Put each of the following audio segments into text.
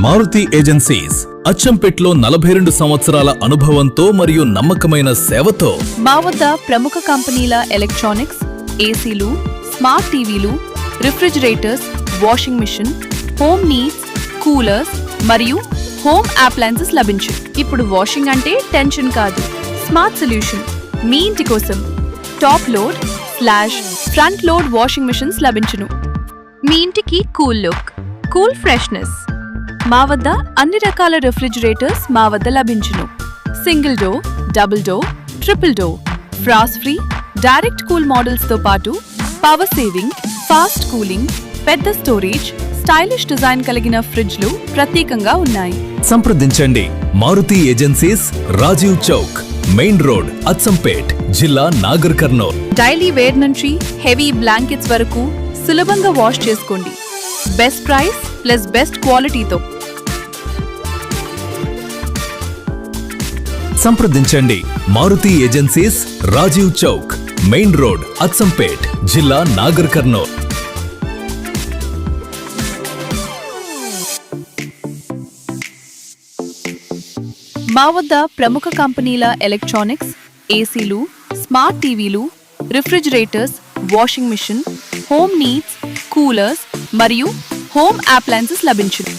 Maruti agencies అచ్చంపేట్లో 42 సంవత్సరాల అనుభవంతో మరియు నమ్మకమైన సేవతో మా వద్ద ప్రముఖ కంపెనీల ఎలక్ట్రానిక్స్, ఏసీలు, స్మార్ట్ టీవీలు, refrigerators, washing machine, home needs, coolers మరియు హోమ్ అప్లయన్సెస్ లభించు. ఇప్పుడు వాషింగ్ అంటే టెన్షన్ కాదు, స్మార్ట్ సొల్యూషన్ మీ ఇంటి కోసం. Top load / front load washing machines లభించును. మీ ఇంటికి కూల్ లుక్, కూల్ ఫ్రెష్నెస్. మా వద్ద అన్ని రకాల రిఫ్రిజిరేటర్స్ మా వద్ద లభించును. Single door, double door, triple door, frost free, direct cool models తో పాటు పవర్ సేవింగ్, ఫాస్ట్ కూలింగ్, పెద్ద స్టోరేజ్, స్టైలిష్ డిజైన్ కలిగిన ఫ్రిడ్జ్లు ప్రత్యేకంగా ఉన్నాయి. సంప్రదించండి. Maruti agencies, Rajiv Chowk, main road, Achampet, జిల్లా నాగర్ కర్నూల్. డైలీ వేర్ నుంచి హెవీ బ్లాంకెట్స్ వరకు సులభంగా వాష్ చేసుకోండి. బెస్ట్ ప్రైస్ ప్లస్ బెస్ట్ క్వాలిటీతో. సంప్రదించండి. Maruti agencies, Rajiv Chowk, main road, Achampet, జిల్లా నాగర్ కర్నూల్. మా వద్ద ప్రముఖ కంపెనీల ఎలక్ట్రానిక్స్, ఏసీలు, స్మార్ట్ టీవీలు, refrigerators, washing machine, home needs, coolers మరియు హోమ్ అప్లయన్సెస్ లభించును.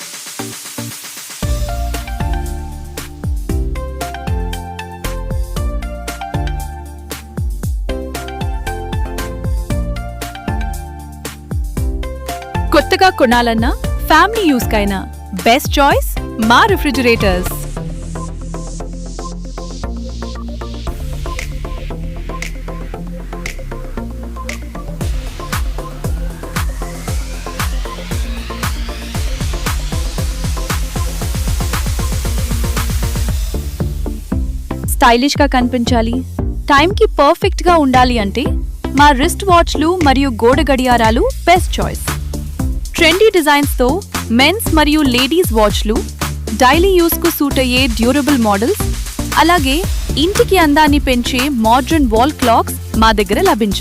కొత్తగా కొనాలన్నా, ఫ్యామిలీ యూస్ కైనా బెస్ట్ చాయిస్ మా రిఫ్రిజిరేటర్స్. స్టైలిష్ గా కనిపించాలి, టైంకి పర్ఫెక్ట్ గా ఉండాలి అంటే మా రిస్ట్ వాచ్లు మరియు గోడ గడియారాలు బెస్ట్ చాయిస్. ట్రెండీ డిజైన్స్ తో మెన్స్ మరియు లేడీస్ వాచ్లు, డైలీ యూస్ కు సూట్ అయ్యే డ్యూరబుల్ మోడల్స్, అలాగే ఇంటికి అందాన్ని పెంచే మోడ్రన్ వాల్ క్లాక్స్ మా దగ్గర లభించు.